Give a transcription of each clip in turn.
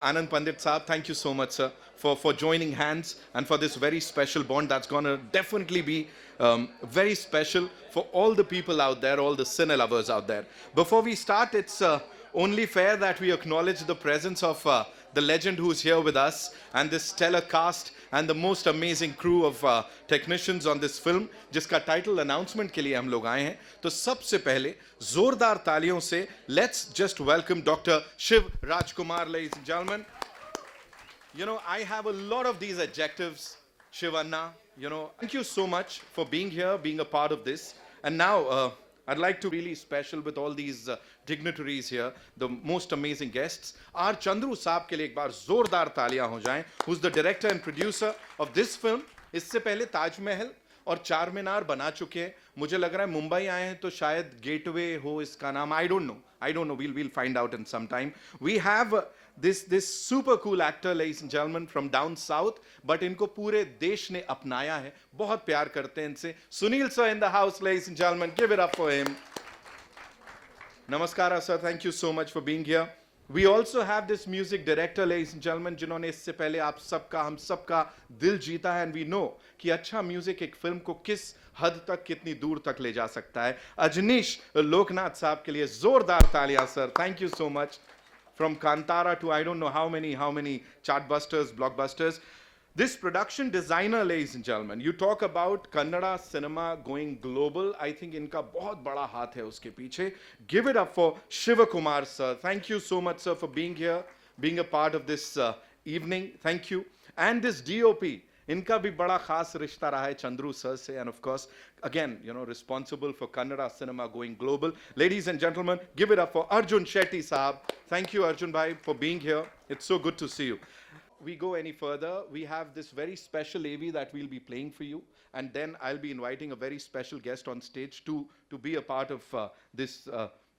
Anand Pandit Saab, thank you so much, sir, for joining hands and for this very special bond that's going to definitely be very special for all the people out there, all the cine lovers out there. Before we start, it's only fair that we acknowledge the presence of the legend who's here with us and this stellar cast and the most amazing crew of technicians on this film, जिसका title announcement के लिए हम लोग आए हैं. तो सबसे पहले जोरदार तालियों से let's just welcome Dr. Shiv Rajkumar, ladies and gentlemen. You know, I have a lot of these adjectives, Shivanna. You know, thank you so much for being here, being a part of this. And now, I'd like to really special with all these dignitaries here, the most amazing guests. R. Chandru Saab के लिए एक बार जोरदार तालियां हो जाएं. Who's the director and producer of this film? इससे पहले ताजमहल और चार मीनार बना चुके हैं. मुझे लग रहा है मुंबई आए हैं तो शायद गेटवे हो इसका नाम. I don't know. We'll find out in some time. We have this super cool actor, ladies and gentlemen, from down south, but इनको पूरे देश ने अपनाया है. बहुत प्यार करते हैं इनसे. Sunil sir in the house, ladies and gentlemen. Give it up for him. Namaskara sir, thank you so much for being here. We also have this music director, ladies and gentlemen, जिन्होंने इससे पहले आप सबका हम सबका दिल जीता है, and we know कि अच्छा म्यूजिक एक फिल्म को किस हद तक कितनी दूर तक ले जा सकता है. अजनीश लोकनाथ साहब के लिए जोरदार तालियां sir. Thank you so much. From Kantara to I don't know how many chartbusters, blockbusters. This production designer, ladies and gentlemen, you talk about Kannada cinema going global. I think इनका बहुत बड़ा हाथ है उसके पीछे. Give it up for Shivakumar sir. Thank you so much sir for being here, being a part of this evening. Thank you. And this DOP, इनका भी बड़ा खास रिश्ता रहा है चंद्रू सर से, and of course, again, you know, responsible for Kannada cinema going global. Ladies and gentlemen, give it up for Arjun Shetty Saab. Thank you, Arjun bhai, for being here. It's so good to see you. We go any further, we have this very special AV that we'll be playing for you, and then I'll be inviting a very special guest on stage to be a part of this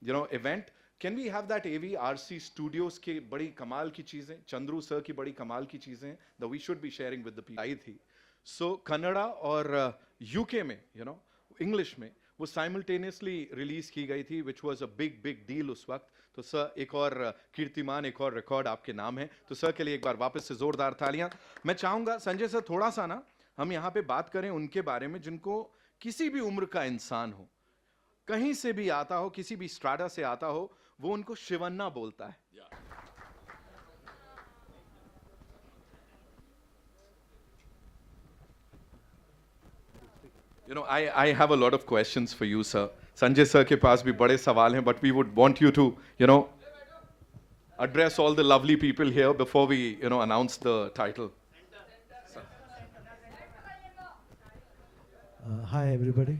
event. Can we have that AV? RC Studios की बड़ी कमाल की चीज़ें, Chandru sir की बड़ी कमाल की चीज़ें that we should be sharing with the people. आई थी. So कन्नड़ा और UK में, you know, English में वो simultaneously release की गई थी, which was a big deal उस वक्त. तो सर एक और कीर्तिमान, एक और रिकॉर्ड आपके नाम है. तो सर के लिए एक बार वापस से जोरदार तालियां. मैं चाहूँगा संजय सर थोड़ा सा ना हम यहाँ पे बात करें उनके बारे में जिनको किसी भी उम्र का इंसान हो, कहीं से भी आता हो, किसी भी स्ट्राटा से आता हो, वो उनको शिवन्ना बोलता है. You know, I have a lot of questions for you, sir. Sanjay sir के पास भी बड़े सवाल हैं, but we would want you to, you know, address all the lovely people here before we, you know, announce the title. Hi everybody.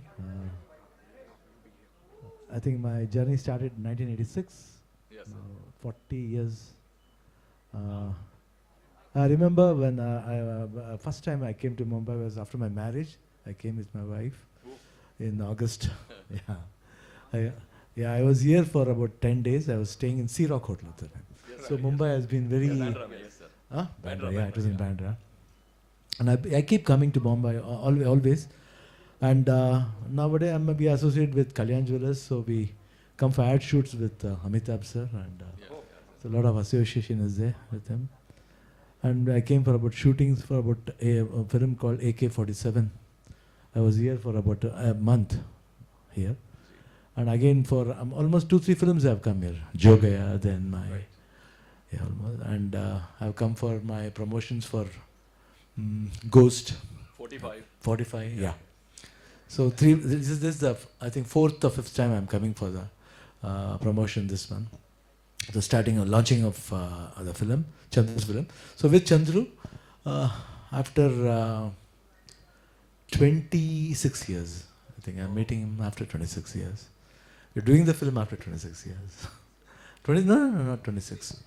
I think my journey started in 1986. Yes. 40 years. I remember when first time I came to Mumbai was after my marriage. I came with my wife in August. I was here for about 10 days. I was staying in Sea Rock Hotel at the time. Yes, So right, Mumbai yes. has been very... Bandra में, yes, sir. Huh? Bandra, Yeah, it was in Bandra, Bandra. And I keep coming to Mumbai always. And nowadays we are associated with Kalyan Jewellers, so we come for ad shoots with Amitabh sir, and so a lot of association is there with him. And I came for about shootings for about a film called AK-47. I was here for about a month here. And again for almost 2-3 films I've come here. Jogaya, then my... Right. Yeah, almost. And I've come for my promotions for Ghost. 45, yeah. So this is the, I think, 4th or 5th time I'm coming for the promotion this one. The starting or launching of the film, Chandru's film. So with Chandru, after 26 years, I think I'm meeting him after 26 years. We're doing the film after 26 years. No, not 26.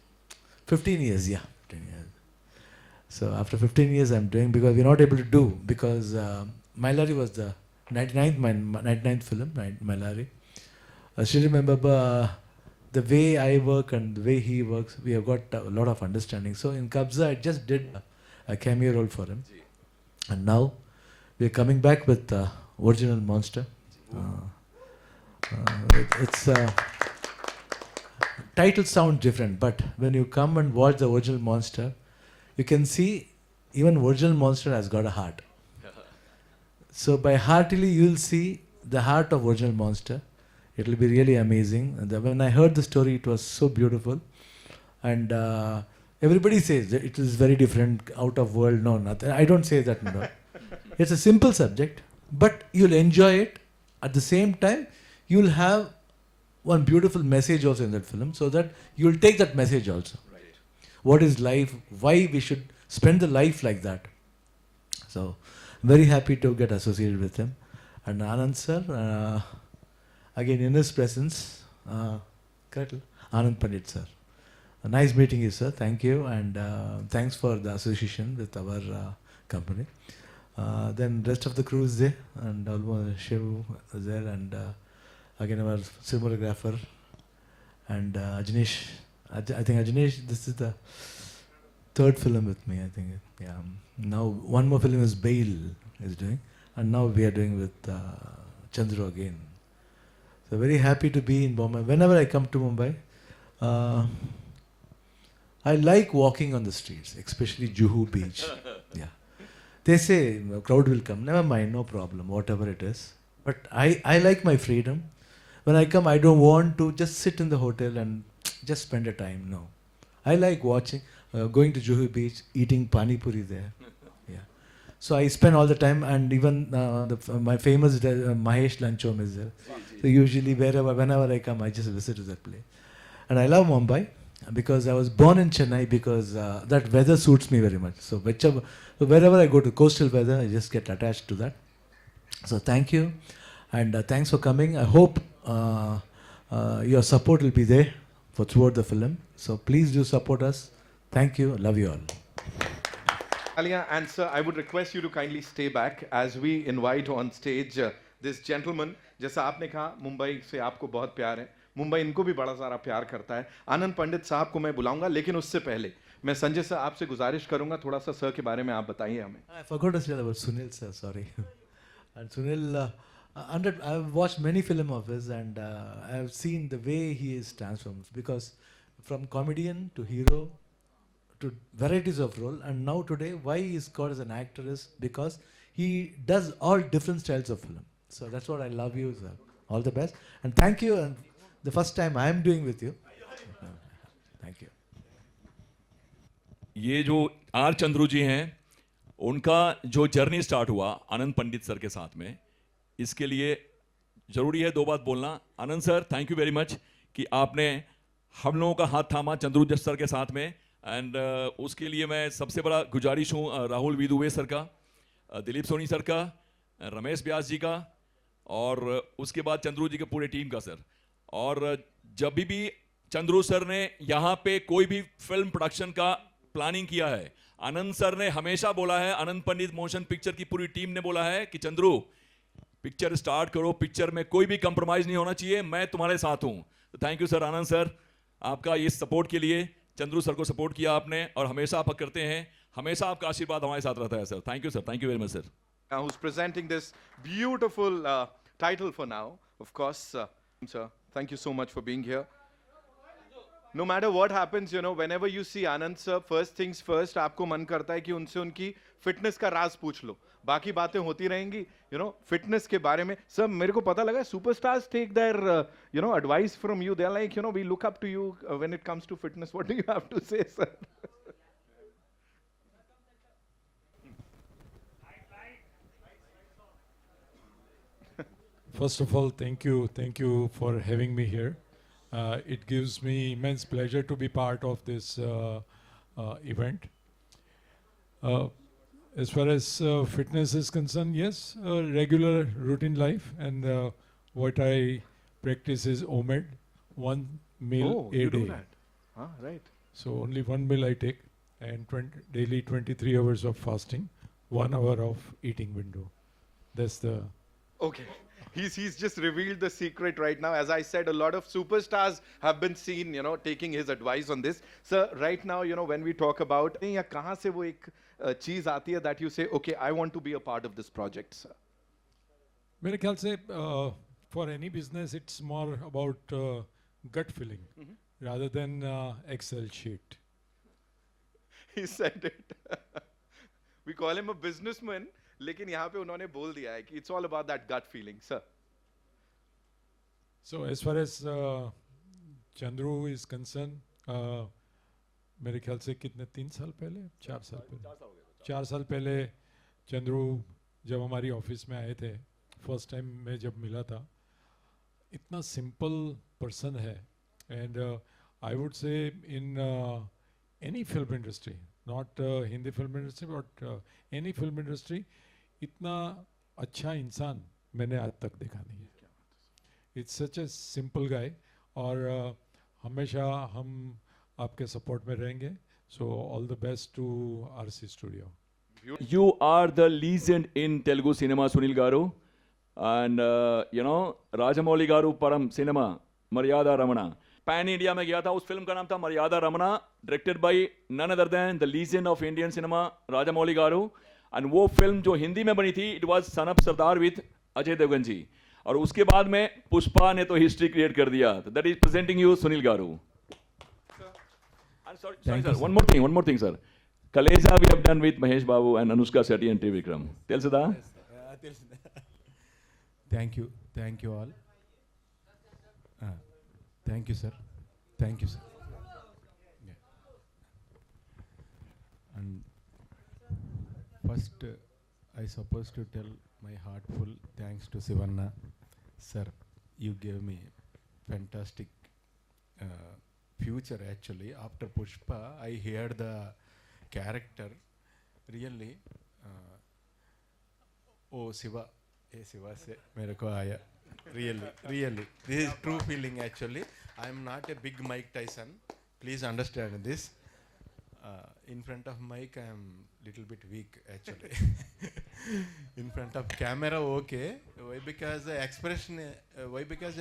15 years, yeah, 10 years. So after 15 years I'm doing, because we're not able to do, because Mailari was the 99th film, Mailari. I still remember the way I work and the way he works, we have got a lot of understanding. So in Kabza, I just did a cameo role for him. And now we are coming back with original Monster. It's titles sound different, but when you come and watch the original monster, you can see even original monster has got a heart. So by heartily, you'll see the heart of original monster. It will be really amazing. And when I heard the story, it was so beautiful, and everybody says that it is very different, out of world. No, nothing. I don't say that. No. It's a simple subject, but you'll enjoy it. At the same time, you'll have one beautiful message also in that film, so that you'll take that message also. Right. What is life? Why we should spend the life like that? So, very happy to get associated with him. And Anand sir, again in his presence, correct? Anand Pandit sir. A nice meeting you, sir. Thank you, and thanks for the association with our company. Then rest of the crew is there, and almost Shiv is there, and again our cinematographer, and Ajneesh. I think Ajneesh, this is the third film with me. I think, yeah. Now one more film is Bail is doing, and now we are doing with Chandru again. So very happy to be in Bombay. Whenever I come to Mumbai, I like walking on the streets, especially Juhu Beach. Yeah. They say crowd will come. Never mind, no problem, whatever it is. But I like my freedom. When I come, I don't want to just sit in the hotel and just spend a time. No. I like watching, going to Juhu Beach, eating pani puri there. Yeah. So I spend all the time, and even my famous Mahesh Lanchom is there. So usually whenever I come, I just visit to that place. And I love Mumbai because I was born in Chennai, because that weather suits me very much. So wherever I go to coastal weather, I just get attached to that. So thank you, and thanks for coming. I hope your support will be there for throughout the film. So please do support us. Thank you. Love you all. Alia, and sir, I would request you to kindly stay back as we invite on stage this gentleman. जैसा आपने कहा, मुंबई से आपको बहुत प्यार है, मुंबई इनको भी बड़ा सारा प्यार करता है. आनंद पंडित साहब को मैं बुलाऊंगा, लेकिन उससे पहले मैं संजय सर आपसे गुजारिश करूंगा, थोड़ा सा सर के बारे में आप बताइए हमें. I forgot to say about Sunil sir. Sorry. And Sunil, I've watched many films of his, and I've seen the way he is transformed, because from comedian to hero to varieties of role, and now today why he is called as an actor is because he does all different styles of film. So that's what I love you, sir. All the best, and thank you. And the first time I am doing with you. Thank you. ये जो are Chandru जी हैं, उनका जो journey start हुआ आनंद पंडित sir के साथ में, इसके लिए ज़रूरी है दो बात बोलना. Anand sir, thank you very much कि आपने हम लोगों का हाथ थामा चंद्रू जस सर के साथ में, एंड उसके लिए मैं सबसे बड़ा गुजारिश हूँ राहुल विदुवे सर का, दिलीप सोनी सर का, रमेश व्यास जी का, और उसके बाद चंद्रू जी के पूरे टीम का सर. और जब भी चंद्रू सर ने यहाँ पे कोई भी फिल्म प्रोडक्शन का प्लानिंग किया है, आनंद सर ने हमेशा बोला है, आनंद पंडित मोशन पिक्चर की पूरी टीम ने बोला है कि चंद्रू पिक्चर स्टार्ट करो, पिक्चर में कोई भी कंप्रोमाइज नहीं होना चाहिए, मैं तुम्हारे साथ हूँ. तो thank you sir, Anand sir, आपका ये सपोर्ट के लिए. चंद्रू सर को सपोर्ट किया आपने, और हमेशा आप करते हैं, हमेशा आपका आशीर्वाद हमारे साथ रहता है sir. Thank you sir, thank you very much sir. Who's presenting this beautiful title for now, of course, sir. Thank you so much for being here. No matter what happens, you know, whenever you see Anand sir, first things first, आपको मन करता है कि उनसे उनकी fitness का राज पूछ लो. बाकी बातें होती रहेंगी, you know, फिटनेस के बारे में. सर, मेरे को पता लगा superstars take their, you know, advice from you. They're like, you know, we look up to you when it comes to fitness. What do you have to say, sir? First of all, thank you for having me here. It gives me immense pleasure to be part of this event. As far as fitness is concerned, yes, regular routine life, and what I practice is OMED, one meal a you day. do that. Ah, right. So only one meal I take, and daily 23 hours of fasting, 1 hour of eating window. That's the... Okay. He's just revealed the secret right now. As I said, a lot of superstars have been seen, you know, taking his advice on this. Sir, right now, you know, when we talk about, या कहाँ से वो एक चीज आती है that you say, okay, I want to be a part of this project, sir? मेरे ख्याल से for any business, it's more about gut feeling. rather than Excel sheet. He said it. We call him a businessman, लेकिन यहाँ पे उन्होंने बोल दिया है कि it's all about that gut feeling, sir. So as far as Chandru is concerned, मेरे ख्याल से कितने 3 साल पहले 4 साल पहले 4 साल पहले चंद्रू जब हमारी ऑफिस में आए थे, फर्स्ट टाइम मैं जब मिला था, इतना सिंपल पर्सन है. And I would say in any film industry, not Hindi film industry but any film industry, इतना अच्छा इंसान मैंने आज तक देखा नहीं है. It's such a simple guy. और हमेशा हम आपके सपोर्ट में रहेंगे. So all the best to RC studio. You are the legend in Telugu cinema, Sunil Garu. And, Rajamouli Garu Param cinema, Maryada Ramana. Pan India में गया था, उस फिल्म का नाम था मर्यादा Ramna, directed by none other than the legend of Indian cinema, Rajamouli Garu. And वो film जो हिंदी में बनी थी, it was Son of Sardar with Ajay Devgan जी. और उसके बाद में पुष्पा ने तो हिस्ट्री क्रिएट कर दिया. That is presenting you Sunil Garu. And sorry sir, one more thing sir. Kaleja we have done with Mahesh Babu and Anushka Shetty and Trivikram. Tell Sada. Thank you all. Thank you sir. Yeah. And first I supposed to tell my heartful thanks to Sivanna sir. You gave me fantastic future actually. After Pushpa I heard the character really Shiva से मेरे को आया. Really this is true feeling actually. I am not a big Mike Tyson, please understand this. In front of Mike I am little bit weak actually. In front of camera okay. Why? Because expression why? Because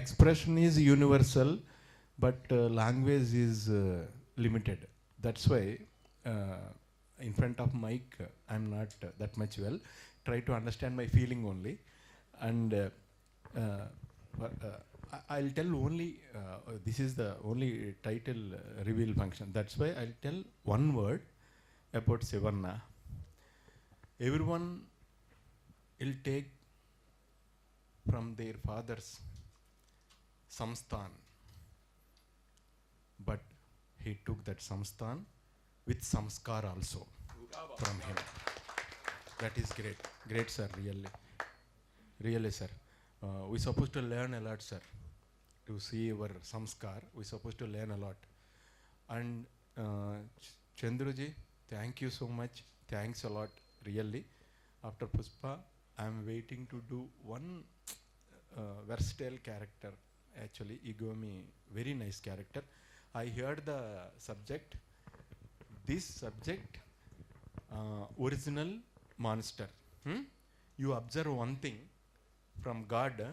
expression is universal, but language is limited. That's why in front of mic I'm not that much well. Try to understand my feeling only. And I'll tell only, this is the only title reveal function. That's why I'll tell one word about Sivanna. Everyone will take from their father's samsthan, but he took that samsthan with samskar also from him. That is great sir, really sir. We supposed to learn a lot sir, to see our samskar. We supposed to learn a lot. And Chandruji, thank you so much, thanks a lot really. After Pushpa I am waiting to do one versatile character. Actually you gave me very nice character. I heard the subject. This subject, original monster. You observe one thing from God.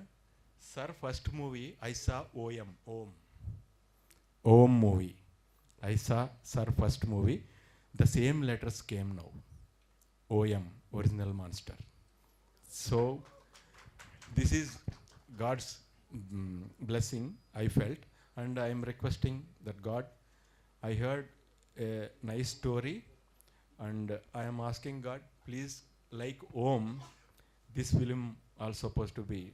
Sir, first movie I saw Om movie. I saw Sir first movie. The same letters came now. OM, original monster. So this is God's blessing I felt. And I am requesting that God, I heard a nice story and I am asking God, please, like Om, this film also supposed to be,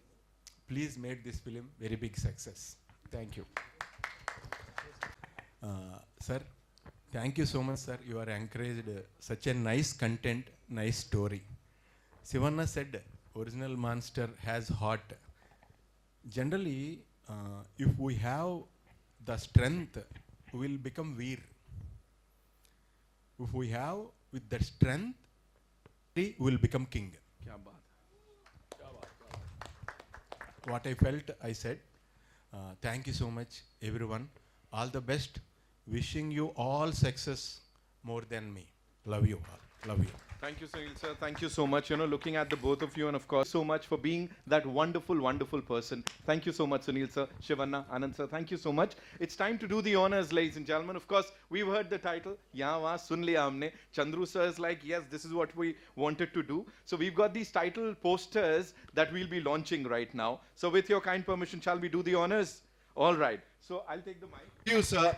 please make this film very big success. Thank you. Sir, thank you so much sir. You are encouraged such a nice content, nice story. Sivanna said original monster has heart. Generally, if we have the strength, we will become veer. If we have with that strength, we will become king. What I felt, I said. Thank you so much, everyone. All the best. Wishing you all success more than me. Love you all. Love you. Thank you, Sunil sir. Thank you so much. You know, looking at the both of you, and of course, so much for being that wonderful, wonderful person. Thank you so much, Sunil sir, Shivanna, Anand sir. Thank you so much. It's time to do the honors, ladies and gentlemen. Of course, we've heard the title. Yahan wahan sun liya humne. Chandru sir is like, yes, this is what we wanted to do. So we've got these title posters that we'll be launching right now. So with your kind permission, shall we do the honors? All right. So I'll take the mic. Thank you, sir.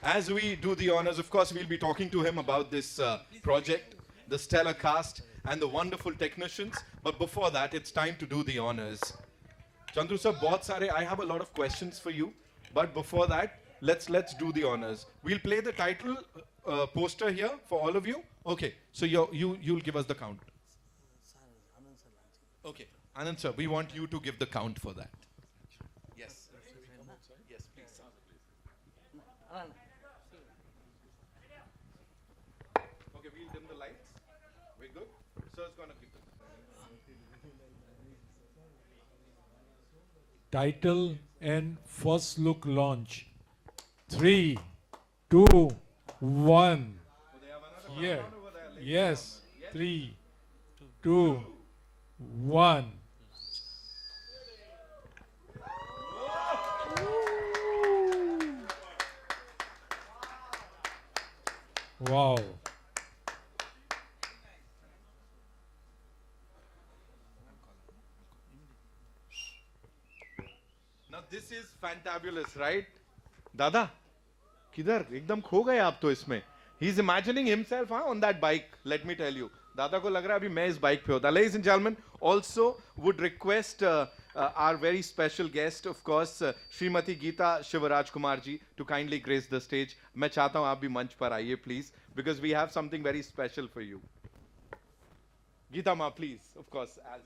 As we do the honors, of course, we'll be talking to him about this project, the stellar cast, and the wonderful technicians. But before that, it's time to do the honors. Chandru sir, bahut sare, I have a lot of questions for you. But before that, let's do the honors. We'll play the title poster here for all of you. Okay, so you'll give us the count. Okay, Anand sir, we want you to give the count for that. Yes. Yes, please. Okay, we'll dim the lights. We're good? Sir's gonna give the Title and first look launch. 3, 2, 1. Here. Yes. 3, 2, 1. Wow. Now this is fantabulous, right? दादा किधर एकदम खो गए आप तो इसमें. He is imagining himself on that bike. Let me tell you. दादा को लग रहा है अभी मैं इस बाइक पे होता. Ladies and gentlemen, also would request our very special guest, of course, Srimati Geeta Shivaraj Kumar ji, to kindly grace the stage. मैं चाहता हूँ आप भी मंच पर आइए, please, because we have something very special for you. Geeta ma, please, of course, as.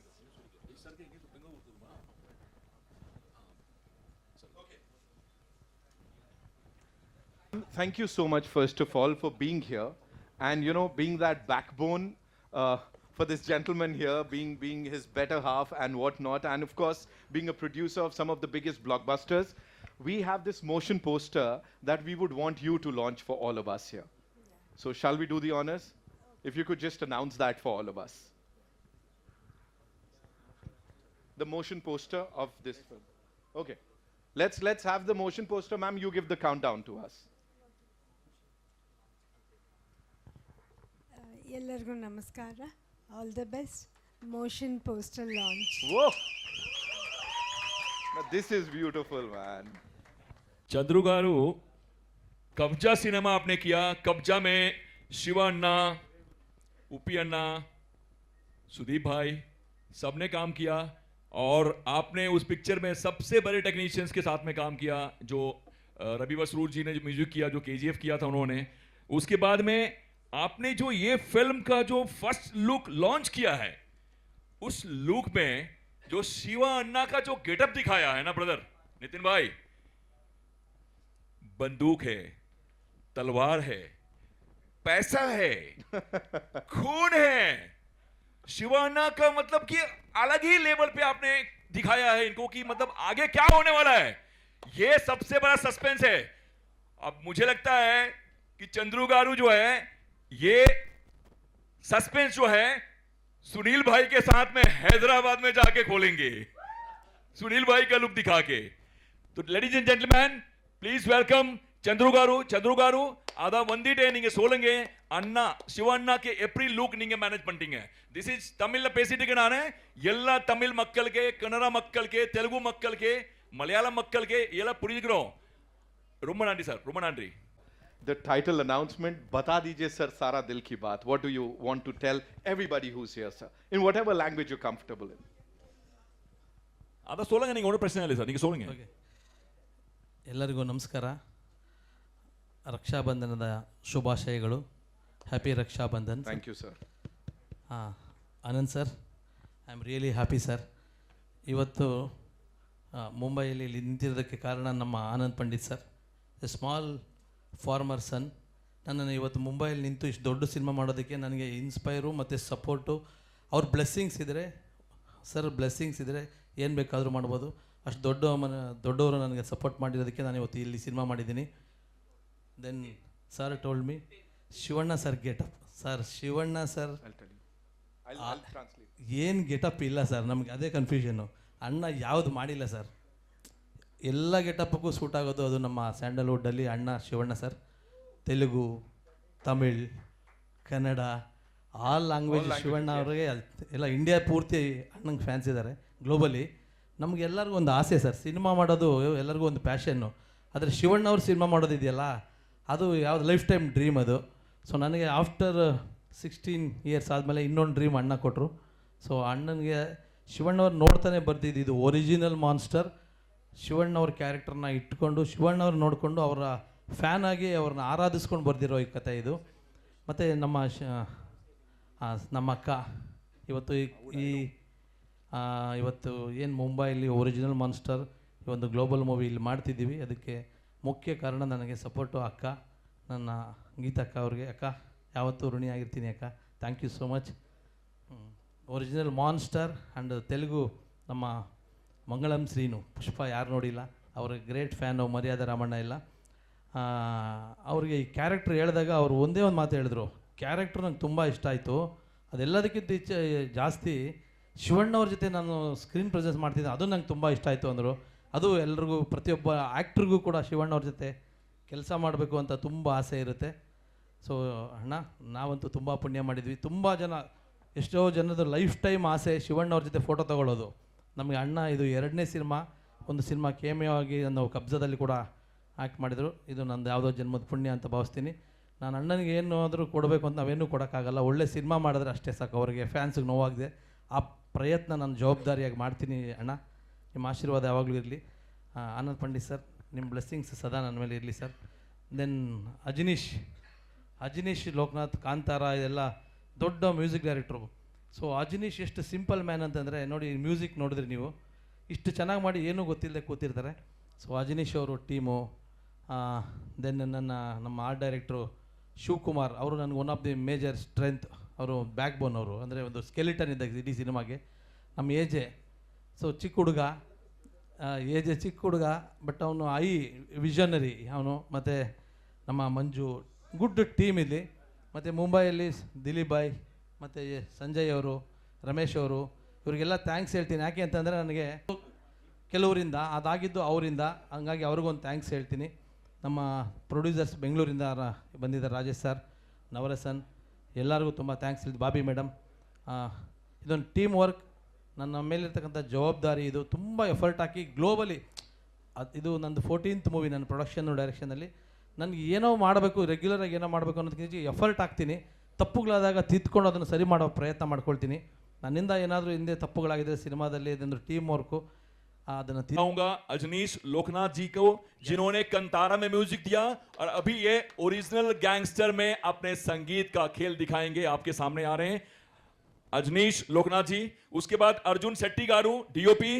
Thank you so much, first of all, for being here and, you know, being that backbone for this gentleman here, being his better half and whatnot, and of course, being a producer of some of the biggest blockbusters. We have this motion poster that we would want you to launch for all of us here. So shall we do the honors? If you could just announce that for all of us. The motion poster of this film. Okay. Let's have the motion poster, ma'am. You give the countdown to us. ಎಲ್ಲರಿಗೂ ನಮಸ್ಕಾರ. All the best. Motion poster launch. Whoa! Now this is beautiful, man. Chandru garu, Kabzaa cinema आपने किया. कब्जा में शिवा अन्ना, उपी अन्ना, सुदीप भाई सबने काम किया और आपने उस पिक्चर में सबसे बड़े टेक्नीशियंस के साथ में काम किया. जो रवि वसरूर जी ने जो म्यूजिक किया, जो केजीएफ किया था उन्होंने. उसके बाद में आपने जो ये फिल्म का जो फर्स्ट लुक लॉन्च किया है, उस लुक में जो शिवा अन्ना का जो गेटअप दिखाया है ना ब्रदर नितिन भाई, बंदूक है, तलवार है, पैसा है, खून है. शिवा अन्ना का मतलब कि अलग ही लेवल पे आपने दिखाया है इनको कि मतलब आगे क्या होने वाला है, ये सबसे बड़ा सस्पेंस है. अब मुझे लगता है कि चंद्रू गारू जो है ये सस्पेंस जो है सुनील भाई के साथ में हैदराबाद में जाके खोलेंगे, सुनील भाई का लुक दिखा के. तो ladies and gentleman, please welcome Chandru garu. Chandru garu அத வந்துட்டே நீங்க சொல்லுங்க அண்ணா சிவண்ணா के एप्रिल लुक நீங்க மேனேஜ் பண்ணிட்டீங்க. திஸ் இஸ் தமிழ்ல பேசிட்டு இருக்கேன் நானு. எல்லா தமிழ் மக்களுக்கு, கன்னட மக்களுக்கு, தெலுங்கு மக்களுக்கு, மலையாளம் மக்களுக்கு எல்லாம் புரிஞ்சுக்கிறோம். ரொம்ப நன்றி சார், ரொம்ப நன்றி. The title announcement, बता दीजिए sir सारा दिल की बात. What do you want to tell everybody who's here, sir? In whatever language you're comfortable in. அத சொல்லுங்க, நீங்க ஒன்றும் பிரச்சனை இல்லை சார், நீங்க சொல்லுங்க. ಎಲ್ಲರಿಗೂ ನಮಸ್ಕಾರ. ರಕ್ಷಾಬಂಧನದ ಶುಭಾಶಯಗಳು. Happy Rakshabandhan. Thank you, sir. Anand sir, I am really happy sir. ಇವತ್ತು ಮುಂಬೈಯಲ್ಲಿ ಇಲ್ಲಿ ನಿಂತಿರೋದಕ್ಕೆ ಕಾರಣ ನಮ್ಮ Anand Pandit sir. A small farmer son. ನನ್ನನ್ನು ಇವತ್ತು ಮುಂಬೈಯಲ್ಲಿ ನಿಂತು ಇಷ್ಟು ದೊಡ್ಡ ಸಿನಿಮಾ ಮಾಡೋದಕ್ಕೆ ನನಗೆ ಇನ್ಸ್ಪೈರು ಮತ್ತು ಸಪೋರ್ಟು ಅವ್ರ ಬ್ಲೆಸ್ಸಿಂಗ್ಸ್ ಇದ್ದರೆ ಸರ್, ಬ್ಲೆಸ್ಸಿಂಗ್ಸ್ ಇದ್ದರೆ ಏನು ಬೇಕಾದರೂ ಮಾಡ್ಬೋದು. ಅಷ್ಟು ದೊಡ್ಡವರು ನನಗೆ ಸಪೋರ್ಟ್ ಮಾಡಿರೋದಕ್ಕೆ ನಾನು ಇವತ್ತು ಇಲ್ಲಿ ಸಿನಿಮಾ ಮಾಡಿದ್ದೀನಿ. Then sir told me Shivanna sir getup. Sir Shivanna sir I'll translate. ಏನು ಗೆಟಪ್ ಇಲ್ಲ ಸರ್, ನಮಗೆ ಅದೇ ಕನ್ಫ್ಯೂಷನ್ನು. ಅಣ್ಣ ಯಾವುದು ಮಾಡಿಲ್ಲ ಸರ್, ಎಲ್ಲ ಗೆಟಪ್ಪಕ್ಕೂ ಸೂಟ್ ಆಗೋದು ಅದು ನಮ್ಮ ಸ್ಯಾಂಡಲ್ವುಡ್ಡಲ್ಲಿ ಅಣ್ಣ Shivanna sir. Telugu, Tamil, Kannada, all language Shivanna ಅವರಿಗೆ ಎಲ್ಲ ಇಂಡಿಯಾ ಪೂರ್ತಿ ಅಣ್ಣಂಗೆ ಫ್ಯಾನ್ಸ್ ಇದ್ದಾರೆ ಗ್ಲೋಬಲಿ. ನಮಗೆಲ್ಲರಿಗೂ ಒಂದು ಆಸೆ ಸರ್, ಸಿನಿಮಾ ಮಾಡೋದು ಎಲ್ಲರಿಗೂ ಒಂದು ಪ್ಯಾಷನ್ನು. ಆದರೆ ಶಿವಣ್ಣ ಅವ್ರು ಸಿನಿಮಾ ಮಾಡೋದಿದೆಯಲ್ಲ, ಅದು ಯಾವ್ದು ಲೈಫ್ ಟೈಮ್ ಡ್ರೀಮ್ ಅದು. ಸೊ ನನಗೆ ಆಫ್ಟರ್ 16 ಇಯರ್ಸ್ ಆದಮೇಲೆ ಇನ್ನೊಂದು ಡ್ರೀಮ್ ಅಣ್ಣ ಕೊಟ್ಟರು. ಸೊ ಅಣ್ಣನಿಗೆ ಶಿವಣ್ಣವ್ರು ನೋಡ್ತಾನೆ ಬರ್ತಿದ್ದು, ಇದು ಒರಿಜಿನಲ್ ಮಾನ್ಸ್ಟರ್. ಶಿವಣ್ಣವ್ರ ಕ್ಯಾರೆಕ್ಟರ್ನ ಇಟ್ಕೊಂಡು ಶಿವಣ್ಣವ್ರು ನೋಡಿಕೊಂಡು ಅವರ ಫ್ಯಾನ್ ಆಗಿ ಅವ್ರನ್ನ ಆರಾಧಿಸ್ಕೊಂಡು ಬರ್ದಿರೋ ಈ ಕಥೆ ಇದು. ಮತ್ತು ನಮ್ಮ ಅಕ್ಕ ಇವತ್ತು ಇವತ್ತು ಏನು ಮುಂಬೈಲಿ ಒರಿಜಿನಲ್ ಮಾನ್ಸ್ಟರ್ ಈ ಒಂದು ಗ್ಲೋಬಲ್ ಮೂವಿ ಇಲ್ಲಿ ಮಾಡ್ತಿದ್ದೀವಿ, ಅದಕ್ಕೆ ಮುಖ್ಯ ಕಾರಣ ನನಗೆ ಸಪೋರ್ಟು ಅಕ್ಕ, ನನ್ನ ಗೀತಕ್ಕ ಅವ್ರಿಗೆ. ಅಕ್ಕ ಯಾವತ್ತೂ ಋಣಿಯಾಗಿರ್ತೀನಿ ಅಕ್ಕ, thank you so much. Original monster and Telugu ನಮ್ಮ ಮಂಗಳಂ ಶ್ರೀನು, ಪುಷ್ಪ ಯಾರು ನೋಡಿಲ್ಲ, ಅವ್ರ ಗ್ರೇಟ್ ಫ್ಯಾನು, ಮರ್ಯಾದ ರಾಮಣ್ಣ ಎಲ್ಲ. ಅವ್ರಿಗೆ ಈ ಕ್ಯಾರೆಕ್ಟ್ರ್ ಹೇಳಿದಾಗ ಅವರು ಒಂದೇ ಒಂದು ಮಾತು ಹೇಳಿದ್ರು, ಕ್ಯಾರೆಕ್ಟ್ರ್ ನಂಗೆ ತುಂಬ ಇಷ್ಟ ಆಯಿತು, ಅದೆಲ್ಲದಕ್ಕಿಂತ ಜಾಸ್ತಿ ಶಿವಣ್ಣವ್ರ ಜೊತೆ ನಾನು ಸ್ಕ್ರೀನ್ ಪ್ರೆಸೆನ್ಸ್ ಮಾಡ್ತಿದ್ದೆ, ಅದು ನಂಗೆ ತುಂಬ ಇಷ್ಟ ಆಯಿತು ಅಂದರು. ಅದು ಎಲ್ರಿಗೂ, ಪ್ರತಿಯೊಬ್ಬ ಆ್ಯಕ್ಟ್ರಿಗೂ ಕೂಡ ಶಿವಣ್ಣವ್ರ ಜೊತೆ ಕೆಲಸ ಮಾಡಬೇಕು ಅಂತ ತುಂಬ ಆಸೆ ಇರುತ್ತೆ. ಸೊ ಅಣ್ಣ ನಾವಂತೂ ತುಂಬ ಪುಣ್ಯ ಮಾಡಿದ್ವಿ. ತುಂಬ ಜನ, ಎಷ್ಟೋ ಜನದ ಲೈಫ್ ಟೈಮ್ ಆಸೆ ಶಿವಣ್ಣವ್ರ ಜೊತೆ ಫೋಟೋ ತೊಗೊಳ್ಳೋದು. ನಮಗೆ ಅಣ್ಣ ಇದು 2ನೇ ಸಿನಿಮಾ. ಒಂದು ಸಿನಿಮಾ ಕೇಮಿಯೋ ಆಗಿ ನಾವು ಕಬ್ಜದಲ್ಲಿ ಕೂಡ ಆ್ಯಕ್ಟ್ ಮಾಡಿದರು. ಇದು ನಂದು ಯಾವುದೋ ಜನ್ಮದ ಪುಣ್ಯ ಅಂತ ಭಾವಿಸ್ತೀನಿ. ನಾನು ಅಣ್ಣನಿಗೆ ಏನಾದರೂ ಕೊಡಬೇಕು ಅಂತ ನಾವೇನೂ ಕೊಡೋಕ್ಕಾಗಲ್ಲ, ಒಳ್ಳೆ ಸಿನಿಮಾ ಮಾಡಿದ್ರೆ ಅಷ್ಟೇ ಸಾಕು. ಅವರಿಗೆ ಫ್ಯಾನ್ಸಿಗೆ ನೋವಾಗಿದೆ, ಆ ಪ್ರಯತ್ನ ನಾನು ಜವಾಬ್ದಾರಿಯಾಗಿ ಮಾಡ್ತೀನಿ ಅಣ್ಣ. ನಿಮ್ಮ ಆಶೀರ್ವಾದ ಯಾವಾಗಲೂ ಇರಲಿ. ಆನಂದ್ ಪಂಡಿತ್ ಸರ್, ನಿಮ್ಮ ಬ್ಲೆಸ್ಸಿಂಗ್ಸ್ ಸದಾ ನನ್ನ ಮೇಲೆ ಇರಲಿ ಸರ್. ದೆನ್ ಅಜನೀಶ್ ಲೋಕನಾಥ್, ಕಾಂತಾರ, ಇದೆಲ್ಲ ದೊಡ್ಡ ಮ್ಯೂಸಿಕ್ ಡೈರೆಕ್ಟ್ರು. ಸೊ ಅಜನೀಶ್ ಎಷ್ಟು ಸಿಂಪಲ್ ಮ್ಯಾನ್ ಅಂತಂದರೆ ನೋಡಿ, ಮ್ಯೂಸಿಕ್ ನೋಡಿದ್ರಿ ನೀವು, ಇಷ್ಟು ಚೆನ್ನಾಗಿ ಮಾಡಿ ಏನೂ ಗೊತ್ತಿಲ್ಲದೆ ಕೂತಿರ್ತಾರೆ. ಸೊ ಅಜನೀಶ್ ಅವರು ಟೀಮು. ದೆನ್ ನಮ್ಮ ಆರ್ಟ್ ಡೈರೆಕ್ಟ್ರು ಶಿವಕುಮಾರ್ ಅವರು ನನಗೆ one of the major strength. ಅವರು ಬ್ಯಾಕ್ ಬೋನ್, ಅವರು ಅಂದರೆ ಒಂದು ಸ್ಕೆಲಿಟನ್ ಇದ್ದಾಗ ಇಡೀ ಸಿನಿಮಾಗೆ. ನಮ್ಮ ಏಜೆ, ಸೊ ಚಿಕ್ಕ ಹುಡುಗ ಬಟ್ ಅವನು ವಿಷನರಿ ಅವನು. ಮತ್ತು ನಮ್ಮ ಮಂಜು, ಗುಡ್ ಟೀಮ್ ಇಲ್ಲಿ. ಮತ್ತು ಮುಂಬೈಯಲ್ಲಿ ದಿಲೀಪ್ ಬಾಯ್, ಮತ್ತು ಸಂಜಯ್ ಅವರು, ರಮೇಶ್ ಅವರು, ಇವರಿಗೆಲ್ಲ ಥ್ಯಾಂಕ್ಸ್ ಹೇಳ್ತೀನಿ. ಯಾಕೆ ಅಂತಂದರೆ ನನಗೆ ಕೆಲವರಿಂದ ಅದಾಗಿದ್ದು ಅವರಿಂದ, ಹಂಗಾಗಿ ಅವ್ರಿಗೊಂದು ಥ್ಯಾಂಕ್ಸ್ ಹೇಳ್ತೀನಿ. ನಮ್ಮ ಪ್ರೊಡ್ಯೂಸರ್ಸ್ ಬೆಂಗಳೂರಿಂದ ಬಂದಿದ್ದಾರೆ, ರಾಜೇಶ್ ಸರ್, ನವರಸನ್, ಎಲ್ಲರಿಗೂ ತುಂಬ ಥ್ಯಾಂಕ್ಸ್ ಹೇಳ್ತೀನಿ. ಬಾಬಿ ಮೇಡಮ್, ಇದೊಂದು ಟೀಮ್ ವರ್ಕ್. ನನ್ನ ಮೇಲಿರ್ತಕ್ಕಂಥ ಜವಾಬ್ದಾರಿ ಇದು. ತುಂಬ ಎಫರ್ಟ್ ಹಾಕಿ ಗ್ಲೋಬಲಿ, ಇದು ನಂದು 14th ಮೂವಿ ನನ್ನ ಪ್ರೊಡಕ್ಷನ್ನು ಡೈರೆಕ್ಷನಲ್ಲಿ. ನನಗೆ ಏನೋ ಮಾಡಬೇಕು, ರೆಗ್ಯುಲರಾಗಿ ಏನೋ ಮಾಡಬೇಕು ಅನ್ನೋದಕ್ಕಿಂತ ಎಫರ್ಟ್ ಹಾಕ್ತೀನಿ. ತಪ್ಪುಗಳಾದಾಗ ತಿದ್ಕೊಂಡು ಅದನ್ನು ಸರಿ ಮಾಡೋ ಪ್ರಯತ್ನ ಮಾಡ್ಕೊಳ್ತೀನಿ. ನನ್ನಿಂದ ಏನಾದರೂ ಹಿಂದೆ ತಪ್ಪುಗಳಾಗಿದೆ ಸಿನಿಮಾದಲ್ಲಿ, ಇದೊಂದು ಟೀಮ್ ವರ್ಕು. ಅದನ್ನು चाहूंगा अजनीश लोकनाथ जी को, जिन्होंने कंतारा में म्यूजिक दिया और अभी ये ओरिजिनल गैंगस्टर में अपने संगीत का खेल दिखाएंगे, आपके सामने आ रहे हैं अजनीश लोकनाथ जी. उसके बाद अर्जुन शेट्टी गारू, डीओपी.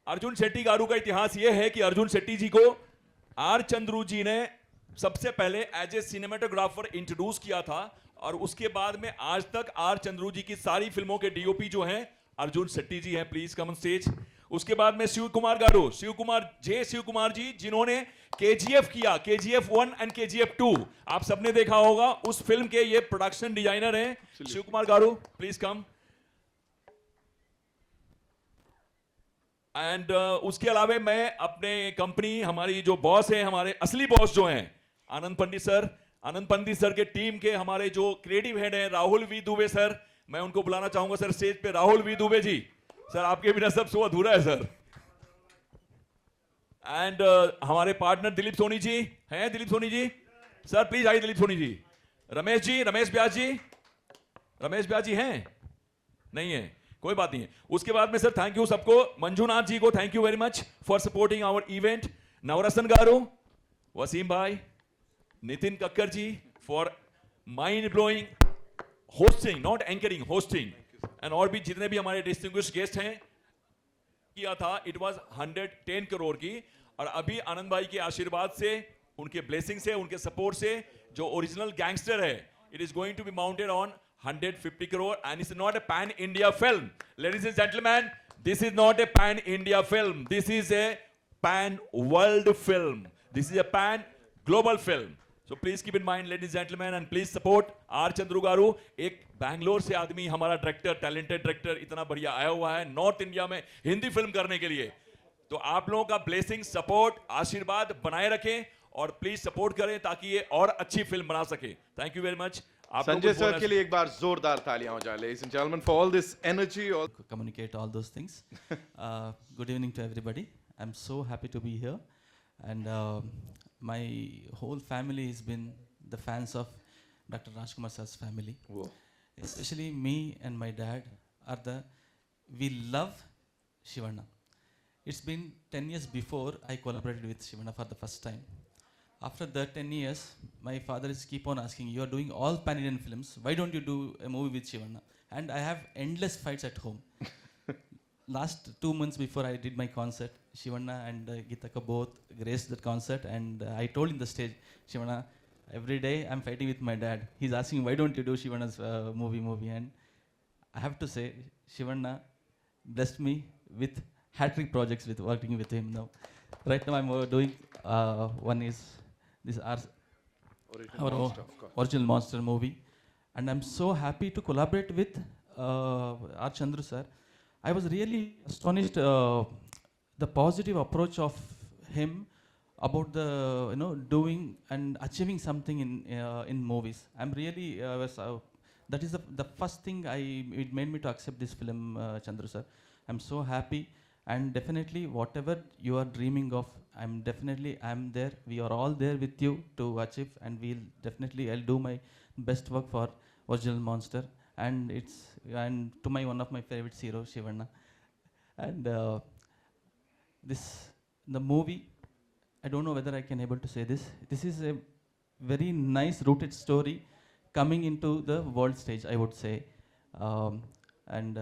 अर्जुन शेट्टी गारू का इतिहास ये है कि अर्जुन शेट्टी जी को आर चंद्रू जी ने सबसे पहले एज ए सिनेमेटोग्राफर इंट्रोड्यूस किया था, और उसके बाद में आज तक आर चंद्रू जी की सारी फिल्मों के डीओपी जो हैं अर्जुन शेट्टी जी हैं. Please come on stage. उसके बाद में शिव कुमार गारू, शिव कुमार जी, जिन्होंने KGF किया, KGF 1 एंड KGF 2 आप सबने देखा होगा. उस फिल्म के ये प्रोडक्शन डिजाइनर हैं. शिव कुमार गारू, प्लीज कम. एंड उसके अलावा मैं अपने कंपनी, हमारी जो बॉस है, हमारे असली बॉस जो हैं आनंद पंडित सर के टीम के हमारे जो क्रिएटिव हेड हैं राहुल वी दुबे सर, मैं उनको बुलाना चाहूंगा सर स्टेज पे. राहुल वी दुबे जी, सर आपके बिना सब शो अधूरा है सर. एंड हमारे पार्टनर दिलीप सोनी जी हैं. दिलीप सोनी जी सर प्लीज आइए. दिलीप सोनी जी. रमेश व्यास जी हैं? नहीं है, कोई बात नहीं है. उसके बाद में सर थैंक यू सबको. मंजूनाथ जी को thank you very much for supporting our event. Navarasan garu, Waseem bhai, Nitin Kakkar ji for mind blowing hosting, not anchoring, hosting. And और भी जितने भी हमारे डिस्टिंग्विश्ड गेस्ट हैं किया था. इट वाज 110 करोड़ की. और अभी आनंद भाई के आशीर्वाद से, उनके ब्लेसिंग से, उनके सपोर्ट से जो ओरिजिनल गैंगस्टर है, it is going to be mounted on 150 crore and it's not a pan India film. Ladies and gentlemen, this is not a pan India film. This is a pan world film. This is a pan global film. So please keep in mind, ladies and gentlemen, and please support R. Chandru Garu. एक बैंगलोर से आदमी हमारा director, talented director इतना बढ़िया आया हुआ है north India में हिंदी फिल्म करने के लिए. तो आप लोगों का ब्लेसिंग, सपोर्ट, आशीर्वाद बनाए रखें और प्लीज सपोर्ट करें ताकि ये और अच्छी फिल्म बना सके. Thank you very much. Sanjay sir के लिए एक बार जोरदार तालियां हो जाए, ladies and gentlemen, for all this energy. All communicate all those things. Good evening to everybody. I'm so happy to be here, and my whole family has been the fans of Dr. Rajkumar sir's family. Whoa. Especially me and my dad we love Shivanna. It's been 10 years before I collaborated with Shivanna for the first time. After that 10 years, my father is keep on asking, you are doing all pan-Indian films, why don't you do a movie with Shivanna? And I have endless fights at home. Last 2 months before I did my concert, Shivanna and Geetaka both graced that concert, and I told in the stage, Shivanna, every day I'm fighting with my dad. He's asking, why don't you do Shivanna's movie? And I have to say, Shivanna blessed me with hat-trick projects with working with him now. Right now I'm doing one is this our Monster, of course. original monster movie, and I'm so happy to collaborate with R. Chandru sir. I was really astonished the positive approach of him about the doing and achieving something in movies. I'm really that is the first thing it made me to accept this film, Chandru sir. I'm so happy, and definitely whatever you are dreaming of, I'm there. We are all there with you to achieve, and I'll do my best work for original monster, and to my one of my favorite hero, Shivanna. And the movie, I don't know whether I can able to say this. This is a very nice rooted story coming into the world stage, I would say. And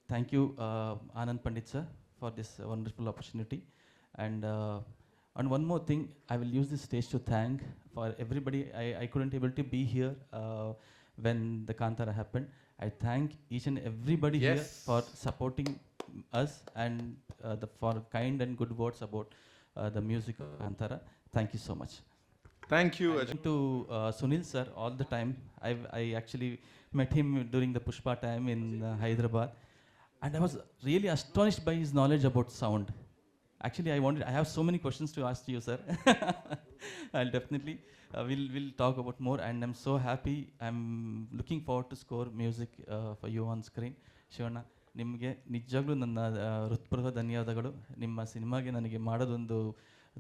thank you, Anand Pandit sir, for this wonderful opportunity. And one more thing, I will use this stage to thank for everybody. I couldn't able to be here when the Kantara happened. I thank each and everybody here Yes. for supporting us, and for kind and good words about the music of Kantara. Thank you so much. Thank you. I went to Sunil sir all the time. I actually met him during the Pushpa time in Hyderabad, and I was really astonished by his knowledge about sound. Actually, I have so many questions to ask you, sir. I'll definitely, we'll talk about more, and I'm so happy. I'm looking forward to score music for you on screen. Shivanna, ನಿಮಗೆ ನಿಜವಾಗ್ಲೂ ನನ್ನ ಹೃತ್ಪೂರ್ವಕ ಧನ್ಯವಾದಗಳು. ನಿಮ್ಮ ಸಿನಿಮಾಗೆ ನನಗೆ ಮಾಡೋದೊಂದು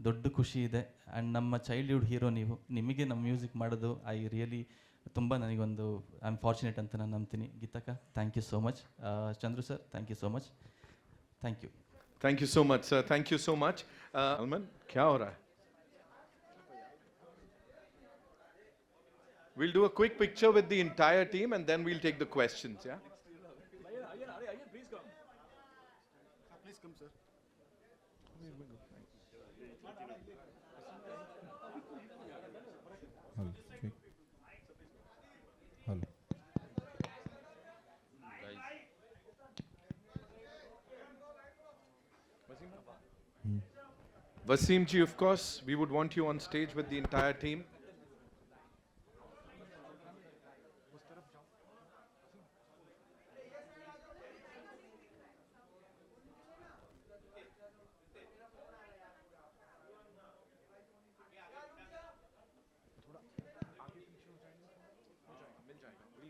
ದೊಡ್ಡ ಖುಷಿ ಇದೆ, ಆ್ಯಂಡ್ ನಮ್ಮ ಚೈಲ್ಡ್ಹುಡ್ ಹೀರೋ ನೀವು. ನಿಮಗೆ ನಮ್ಮ ಮ್ಯೂಸಿಕ್ ಮಾಡೋದು ತುಂಬ ನನಗೊಂದು ಐ ಆಮ್ ಫಾರ್ಚುನೇಟ್ ಅಂತ ನಾನು ನಂಬ್ತೀನಿ. ಗೀತಕ್ಕ, thank you so much. Chandru sir, thank you so much. Thank you. Thank you so much, sir. Thank you so much. Alman, क्या हो रहा है? We'll do a quick picture with the entire team, and then we'll take the questions. Yeah. Please come, sir. Hello. Hello. Wasim ji, of course, we would want you on stage with the entire team.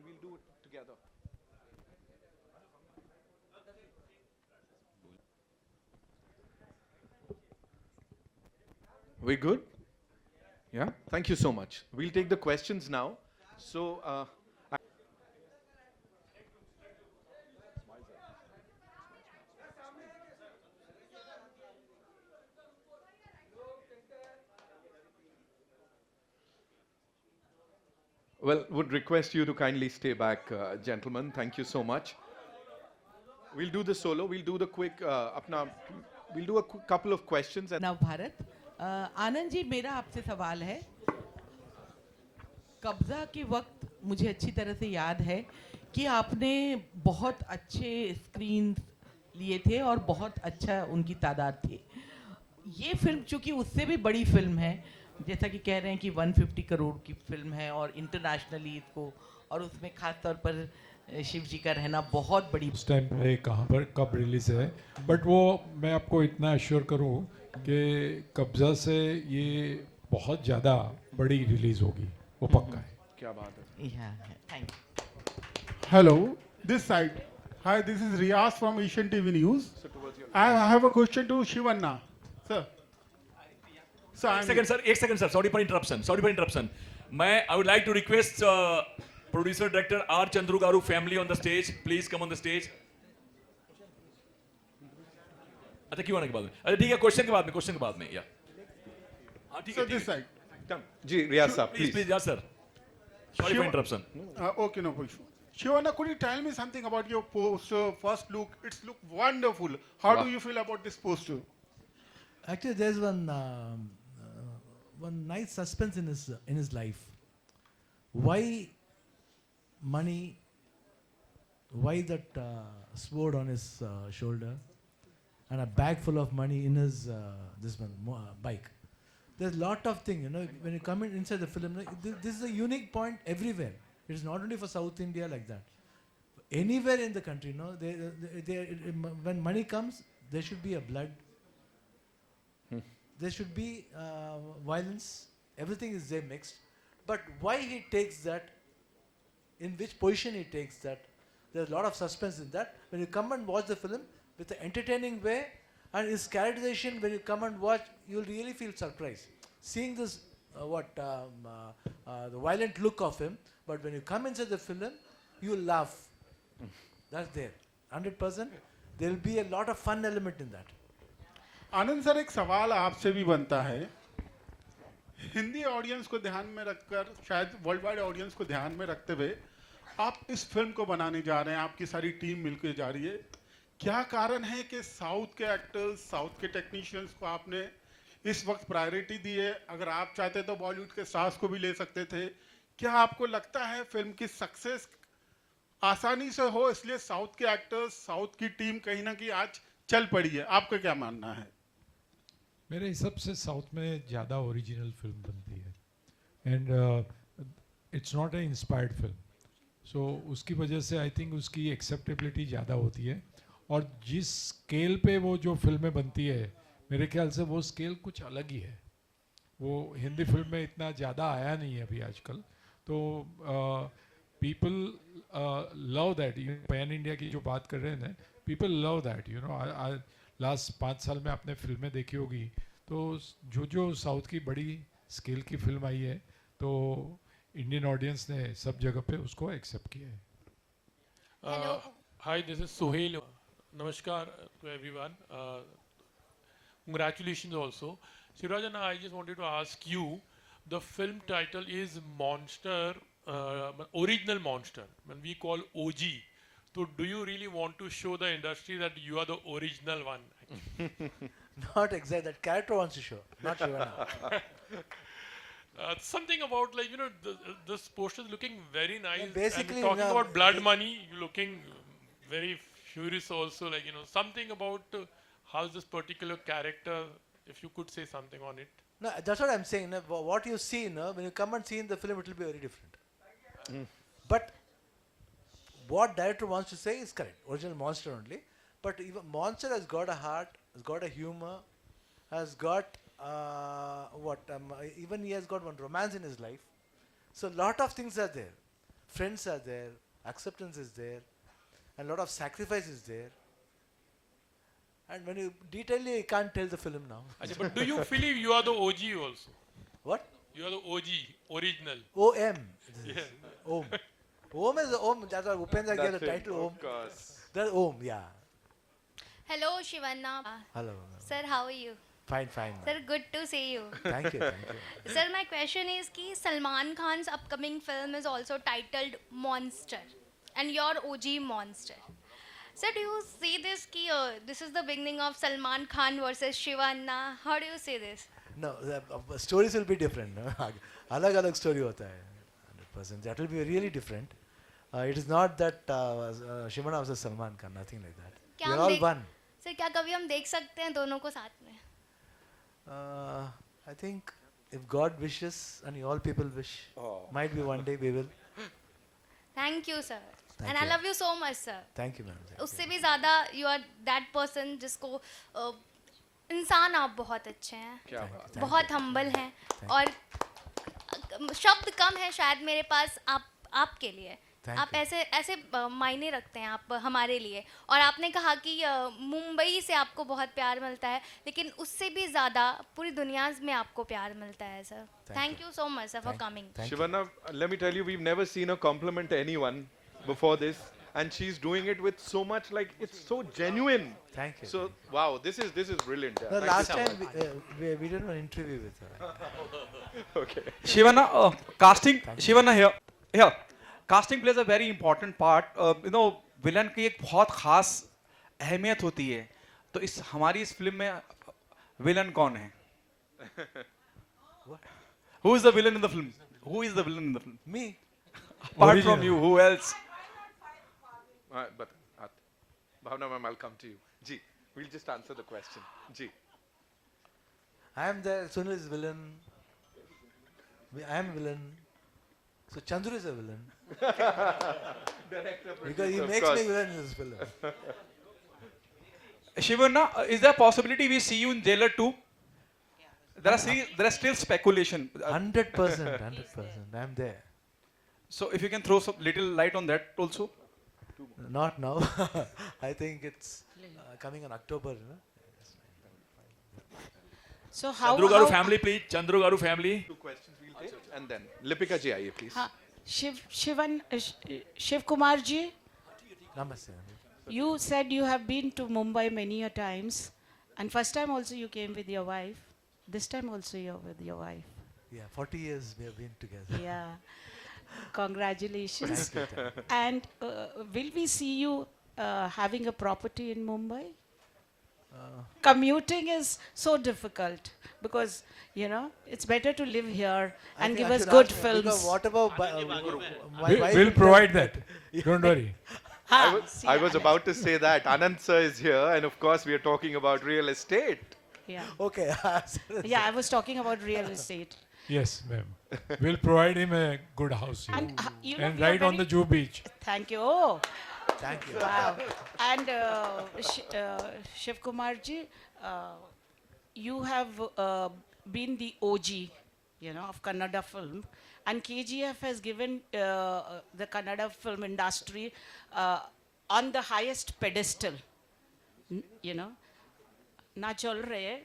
We'll do it together. We good? Yeah? Thank you so much. We'll take the questions now. So, well, would request you to kindly stay back, gentlemen. Thank you so much. We'll do the solo. We'll do the quick, we'll do a couple of questions. And नव भारत। आनंद जी, मेरा आपसे सवाल है। कब्जा के वक्त मुझे अच्छी तरह से याद है कि आपने बहुत अच्छे स्क्रीन लिए थे और बहुत अच्छा उनकी तादाद थी। ये फिल्म चूंकि उससे भी बड़ी फिल्म है, जैसा कि कह रहे हैं कि 150 करोड़ की फिल्म है और इंटरनेशनली इसको, और उसमें खास तौर पर शिव जी का रहना बहुत बड़ी उस टाइम पे कहाँ पर कब रिलीज है, बट वो मैं आपको इतना अश्योर करूँ कि कब्जा से ये बहुत ज़्यादा बड़ी रिलीज होगी, वो पक्का है। क्या बात है। Thank you. Hello, this side. Hi, this is Riaz from Asian TV News. I have a question to Shivanna. Sir. So एक सेकंड सर, एक second sir, sorry for interruption. मैं I would like to request producer director R Chandru garu family on the stage, please come on the stage. अच्छा क्यों आने के बाद में, अच्छा ठीक है, क्वेश्चन के बाद में या हाँ ठीक So है, this side. जी रियाज साहब प्लीज प्लीज। या sir, sorry for interruption. Okay, no issue. Shivanna, could you tell me something about your poster? First look, it's look wonderful. How do you feel about this poster? Actually, there's one nice suspense in his life. Why money? Why that sword on his shoulder, and a bag full of money in his bike? There's a lot of things, when you come inside the film, this is a unique point everywhere. It is not only for South India like that. Anywhere in the country, when money comes, there should be a blood. There should be violence. Everything is there mixed. But why he takes that, in which position he takes that, there's a lot of suspense in that. When you come and watch the film with an entertaining way, and his characterization, when you come and watch, you'll really feel surprised. Seeing this, the violent look of him, but when you come inside the film, you'll laugh. That's there. 100%. There'll be a lot of fun element in that. Anand sir, एक सवाल आपसे भी बनता है, Hindi audience को ध्यान में रखकर, शायद वर्ल्ड वाइड ऑडियंस को ध्यान में रखते हुए आप इस फिल्म को बनाने जा रहे हैं, आपकी सारी टीम मिलकर जा रही है। क्या कारण है कि साउथ के एक्टर्स, साउथ के टेक्नीशियंस को आपने इस वक्त प्रायोरिटी दी है? अगर आप चाहते तो बॉलीवुड के स्टार्स को भी ले सकते थे। क्या आपको लगता है फिल्म की सक्सेस आसानी से हो, इसलिए साउथ के एक्टर्स, साउथ की टीम कहीं ना कहीं आज चल पड़ी है? आपका क्या मानना है? मेरे हिसाब से साउथ में ज़्यादा ओरिजिनल फिल्म बनती है, and it's not a inspired film, so उसकी वजह से आई थिंक उसकी एक्सेप्टेबिलिटी ज़्यादा होती है। और जिस स्केल पे वो जो फिल्में बनती है, मेरे ख्याल से वो स्केल कुछ अलग ही है। वो हिंदी फिल्म में इतना ज़्यादा आया नहीं है अभी आजकल, तो people love that. Pan India की जो बात कर रहे हैं ना, पीपल लव दैट, लास्ट 5 साल में आपने फिल्में देखी होगी, तो जो साउथ की बड़ी स्केल की फिल्म आई है, तो इंडियन ऑडियंस ने सब जगह पे उसको एक्सेप्ट किया है। Hi, this is Sohail. Namaskar to everyone. Congratulations also. Sirajana, I just wanted to ask you, the film title is Monster, original Monster, when we call OG. So do you really want to show the industry that you are the original one? Not exactly. That character wants to show, not Shivana. Something about this poster is looking very nice. basically, and talking about blood money, looking very furious also. Something about how's this particular character. If you could say something on it. No, that's what I'm saying. What you see, when you come and see in the film, it will be very different. But what director wants to say is correct. Original Monster only. But even Monster has got a heart, has got a humor, has got even he has got one romance in his life. So a lot of things are there. Friends are there, acceptance is there, and a lot of sacrifice is there. And when you detail it, you can't tell the film now. But do you feel you are the OG also? What? You are the OG, original. OM. Yeah. Om. Om is the Om. That's why Upendra gave the title Om. That's Om, yeah. Hello, Shivanna. Hello. Sir, how are you? Fine, fine. Sir, good to see you. Thank you, thank you. Sir, my question is ki Salman Khan's upcoming film is also titled Monster, and you're OG Monster. Sir, do you see this ki this is the beginning of Salman Khan versus Shivanna? How do you see this? No, the stories will be different. Alag story hota hai. 100%. That will be really different. It is not that Shivana versus Salman Khan, nothing like that. We are all one. Sir, क्या कभी हम देख सकते हैं दोनों को साथ में? I think if God wishes and you all people wish, might be one day we will. Thank you, sir. Thank And I you. love you so much, sir. Thank you, ma'am. उससे भी ज़्यादा you are that person जिसको इंसान आप बहुत अच्छे हैं, क्या बात बहुत हम्बल हैं और शब्द कम है शायद मेरे पास आपके लिए। Thank आप you. ऐसे ऐसे मायने रखते हैं आप हमारे लिए। और आपने कहा कि मुंबई से आपको बहुत प्यार मिलता है, लेकिन उससे भी ज़्यादा पूरी दुनिया में आपको प्यार मिलता है sir. Thank you so much sir for coming. Shivana, let me tell you, we've never seen her compliment anyone before this, and she's doing it with so much, like, it's so genuine. Thank you. So, wow, this is brilliant. Yeah. The Thank last you so time we did an interview with her. much. Okay. Shivana, Shivana here. Casting plays a very important part. Villain की एक बहुत खास अहमियत होती है। तो हमारी इस फिल्म में विलन कौन है? Who is the villain in the film? Who is the villain in the film? Me. Apart Original. from you, who else? But Bhavna ma'am, I'll come to you. Ji, we'll just answer the question. Ji. I am there. Sunil is villain. I am villain. So Chandru is a villain. Director, Because he of makes course. me villain in this film. Shivana, is there a possibility we see you in Jailer 2? There are still speculation. 100%. 100%. I am there. So if you can throw some little light on that also. Not now. I think it's coming in October. You know? So how Chandru Garu family, please. Chandru Garu family. 2 questions we'll take, and then Lipika ji, आइए please. हाँ, Shiv Kumar ji, Namaste. you said you have been to Mumbai many a times, and first time also you came with your wife. This time also you're with your wife. Yeah, 40 years we have been together. Yeah. Congratulations. Thank you. And will we see you having a property in Mumbai? Commuting is so difficult because, it's better to live here I and think give I us should good ask, films. because what about my wife? We'll provide that. Don't worry. See, I was Anand. about to say that Anand sir is here, and of course we are talking about real estate. Yeah. Okay. Yeah, I was talking about real estate. Yes, ma'am. We'll provide him a good house here. And, you know, And we are right on the very- Juhu beach. Thank you. Oh, Thank you. wow. And Shiv Kumar ji, you have been the OG, of Kannada film. And KGF has given the Kannada film industry on the highest pedestal. Na chal rahe,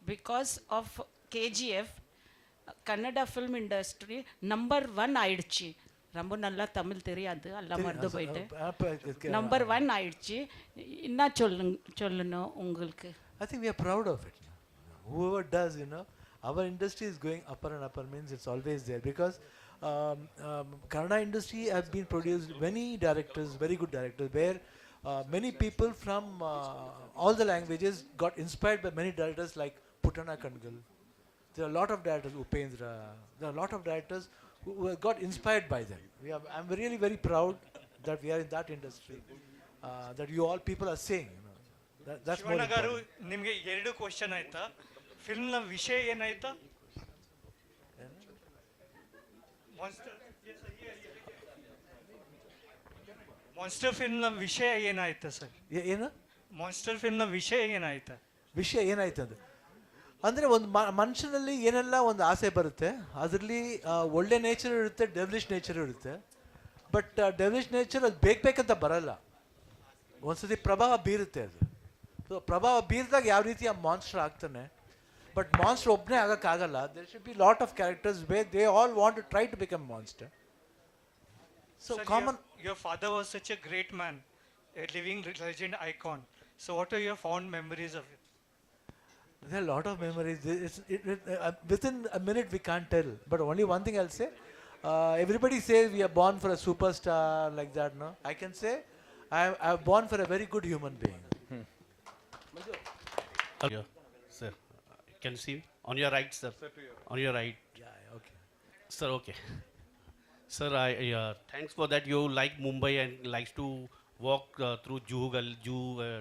because of KGF, Kannada film industry number 1 ஆயிடுச்சு. ரொம்ப நல்லா தமிழ் தெரியாது, எல்லாம் மறந்து போயிட்டு. Number 1 ஆயிடுச்சு. என்ன சொல்லணும் உங்களுக்கு? I think we are proud of it. Whoever does, our industry is going upper and upper, means it's always there, because Kannada industry has been produced many directors, very good directors, where many people from all the languages got inspired by many directors like Putana Kangal. There are a lot of directors, Upendra. There are a lot of directors who got inspired by them. I'm really very proud that we are in that industry. That you all people are saying. That's more Shivanna gar, important. ನಿಮಗೆ 2 question ಆಯ್ತಾ? ಫಿಲ್ಮ್ನ ವಿಷಯ ಏನಾಯ್ತಾ? Monster ಫಿಲ್ಮ್ನ ವಿಷಯ ಏನಾಯ್ತಾ sir? ಏನು? Monster ಫಿಲ್ಮ್ನ ವಿಷಯ ಏನಾಯ್ತಾ? ವಿಷಯ ಏನಾಯ್ತಂದ್ರೆ ಅಂದರೆ ಒಂದು ಮನುಷ್ಯನಲ್ಲಿ ಏನೆಲ್ಲ ಒಂದು ಆಸೆ ಬರುತ್ತೆ, ಅದರಲ್ಲಿ ಒಳ್ಳೆ ನೇಚರ್ ಇರುತ್ತೆ, ಡೆವಿಲಿಶ್ ನೇಚರ್ ಇರುತ್ತೆ. ಬಟ್ ಡೆವಿಲಿಶ್ ನೇಚರ್ ಅದು ಬೇಕಂತ ಬರಲ್ಲ, ಒಂದ್ಸತಿ ಪ್ರಭಾವ ಬೀರುತ್ತೆ ಅದು. ಸೊ ಪ್ರಭಾವ ಬೀರಿದಾಗ ಯಾವ ರೀತಿ ಆ ಮಾನ್ಸ್ಟರ್ ಆಗ್ತಾನೆ. ಬಟ್ ಮಾನ್ಸ್ಟರ್ ಒಬ್ಬನೇ ಆಗೋಕ್ಕಾಗಲ್ಲ. There should be lot of characters way they all want to try to become monster. So Sir, come on. your father was such a great man, a living legend icon. So what are your fond memories of it? There are a lot of memories. Within a minute we can't tell. But only one thing I'll say. Everybody says we are born for a superstar like that, no? I can say I am born for a very good human being. Yeah, sir. Can you see? On your right, sir. On your right. Yeah, okay. Sir, okay. Sir, thanks for that. You like Mumbai and likes to walk through Juhu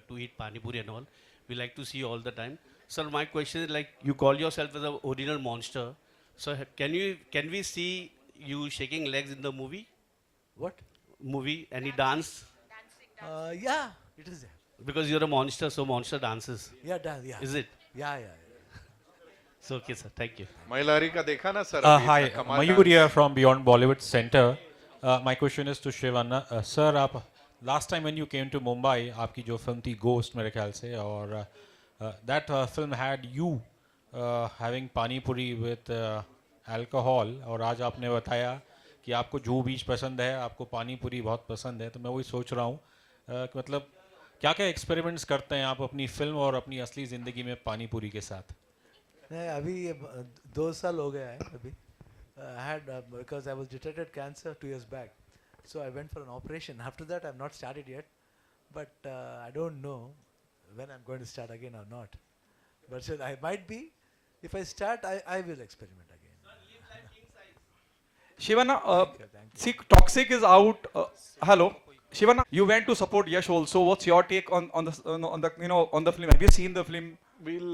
to eat Pani Puri and all. We like to see you all the time. Sir, my question is, like, you call yourself as an original monster, So can we see you shaking legs in the movie? What? Movie? Any dance? Yeah, it is there. Because you're a monster, so monster dances. Yeah, dance, yeah. Is it? Yeah. So okay, sir. Thank you. Mohilary का देखा ना sir Hi, Mayur here from Beyond Bollywood Center. My question is to Shivanna. Sir, आप last time when you came to Mumbai, आपकी जो film थी Ghost मेरे ख्याल से, और that film had you having pani puri with alcohol, और आज आपने बताया कि आपको जूहू बीच पसंद है, आपको पानी पूरी बहुत पसंद है, तो मैं वही सोच रहा हूँ कि मतलब क्या क्या एक्सपेरिमेंट्स करते हैं आप अपनी फिल्म और अपनी असली ज़िंदगी में पानी पूरी के साथ? नहीं, अभी 2 साल हो गया है अभी. I had because I was detected cancer 2 years back, so I went for an operation. After that, I've not started yet, but I don't know when I'm going to start again or not. But still, I might be. If I start, I will experiment again. Shivanna, Thank you. see, Toxic is out. Hello, Shivanna, you went to support Yash also. What's your take on the film? Have you seen the film? We'll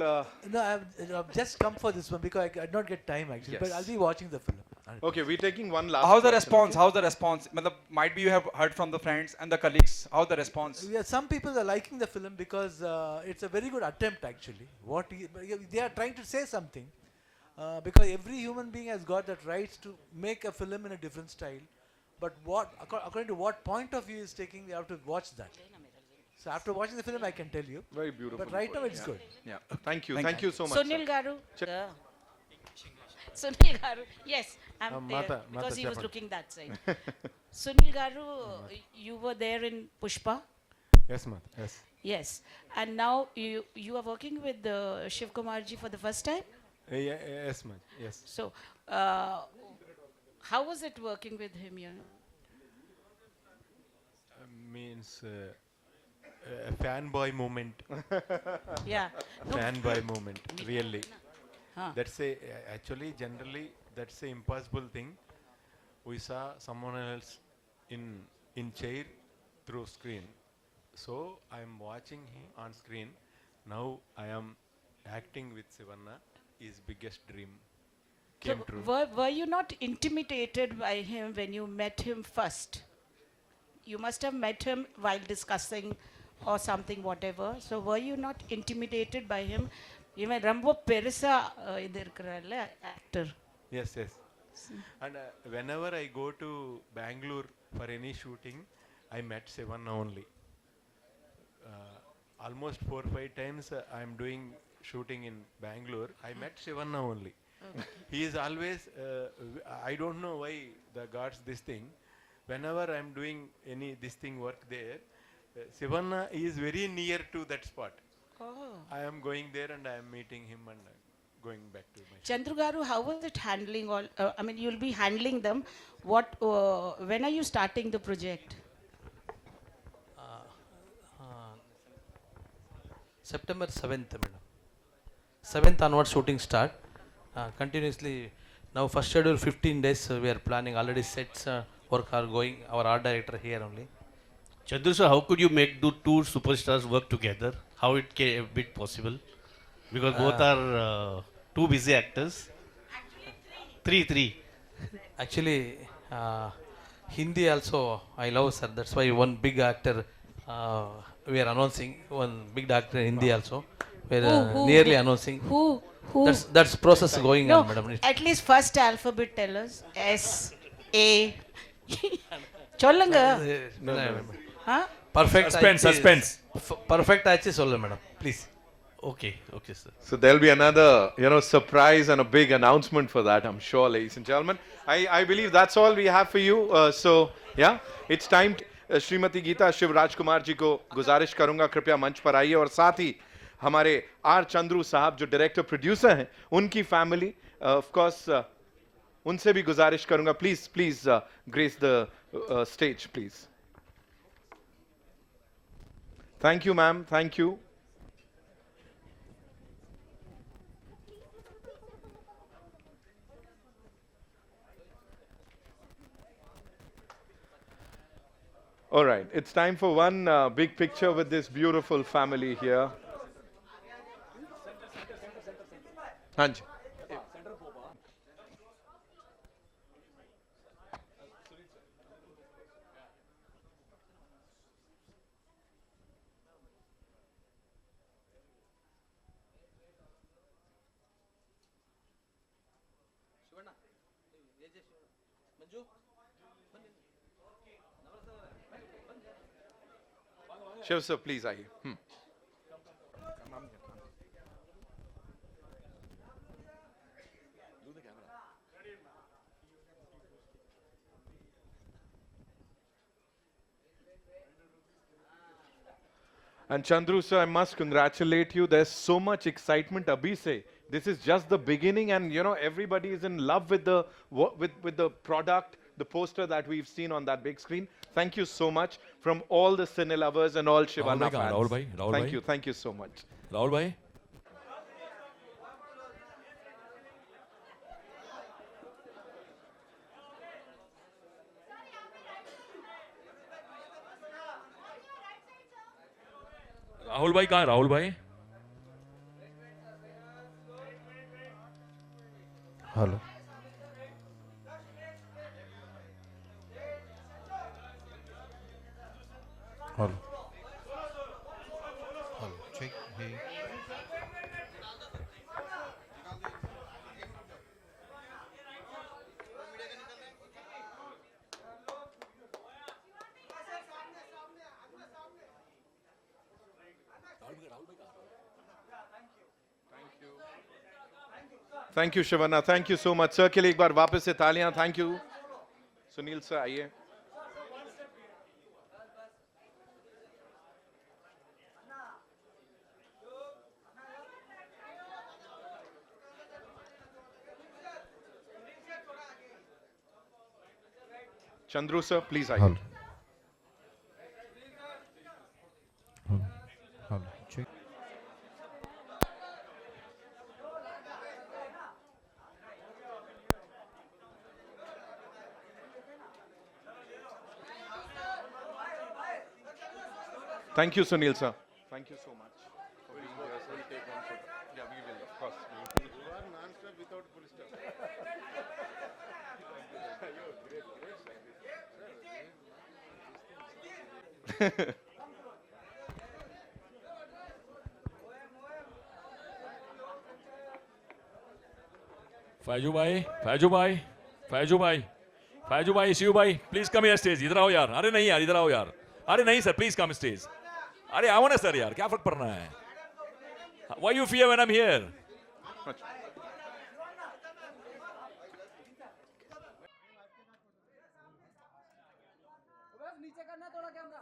No, I've just come for this one because I did not get time actually. But Yes. I'll be watching the film. Okay, we're taking one last. How's the question, response? okay? How's the response? Matlab, might be you have heard from the friends and the colleagues. How's the response? Yeah, some people are liking the film because it's a very good attempt actually. They are trying to say something because every human being has got that right to make a film in a different style. But according to what point of view is taking, we have to watch that. So after watching the film, I can tell you. Very beautiful. But right now it's Yeah. good. Yeah. Thank you so much. Sunil sir. Garu. Check. Sunil Garu. Yes, I'm there Mata because he was Chappan. looking that side. Sunil Garu, you were there in Pushpa. Yes, ma'am. Yes. Yes, and now you are working with Shiv Kumarji for the first time. Yes, ma'am. Yes. So, how was it working with him? You know? Means a fanboy moment. Yeah. No. Fanboy moment. Really. Huh. That's actually generally that's a impossible thing. We saw someone else in chair through screen. So I am watching him on screen. Now I am acting with Shivanna. His biggest dream came So true. were you not intimidated by him when you met him first? You must have met him while discussing or something, whatever. So were you not intimidated by him? Even Rambo Perisa actor. Yes, yes. And whenever I go to Bangalore for any shooting, I met Shivanna only. Almost 4 or 5 times I am doing shooting in Bangalore. I met Shivanna only. Okay. He is always, I don't know why the gods this thing. Whenever I am doing this thing work there, Shivanna is very near to that spot. Oh. I am going there and I am meeting him and going back to my Chandru Garu, how was it handling all? I mean, you'll be handling them. What? When are you starting the project? September 7th, madam. 7th onward shooting start. Continuously, now first schedule 15 days we are planning. Already sets work are going. Our art director here only. Chandru sir, how could you make the two superstars work together? How it can be possible? Because both are two busy actors. Three. Actually, Hindi also I love, sir. That's why one big actor we are announcing. One big actor in Hindi also. We are nearly announcing. Who? That's process going No, on, madam. at least first alphabet tell us. S, A. Chollanga. Huh? Perfect. Suspense. Perfect ஆச்சு சொல்ல madam. Please. Okay, sir. So there'll be another, surprise and a big announcement for that, I'm sure, ladies and gentlemen. I believe that's all we have for you. So, yeah, it's time. Shrimati Geeta Shiv Rajkumar ji को गुजारिश करूंगा कृपया मंच पर आइए और साथ ही हमारे आर चंद्रू साहब जो डायरेक्टर प्रोड्यूसर हैं उनकी फैमिली ऑफ कोर्स उनसे भी गुजारिश करूंगा please grace the stage please thank you ma'am thank you All right, it's time for one big picture with this beautiful family here. Hanji. Shiva sir please आइए. And Chandru sir, I must congratulate you. There's so much excitement abhi se. This is just the beginning, and you know everybody is in love with the with the product, the poster that we've seen on that big screen. Thank you so much from all the cine lovers and all Shivana fans. Rahul bhai. Thank you so much. Rahul bhai. Rahul भाई कहाँ है राहुल भाई? Hello. Hello. Hello. Check. Hey. Thank you Shivana. Thank you so much. Sir के लिए एक बार वापस से तालियां. Thank you. सुनील सर आइए. Chandru sir, please आइए. Hello. Hello. Check. Thank you, Sunil sir. Thank you so much for being here. Sir, we'll take one photo. Yeah, we will, of course. You are non-stop without full stop. Faizu भाई, फैजू भाई, फैजू भाई, फैजू भाई, शिव भाई, please come here stage. इधर आओ यार. अरे नहीं यार, इधर आओ यार. अरे नहीं सर, प्लीज कम स्टेज. अरे आओ ना सर यार, क्या फर्क पड़ रहा है? Why you fear when I'm here? नीचे करना थोड़ा कैमरा.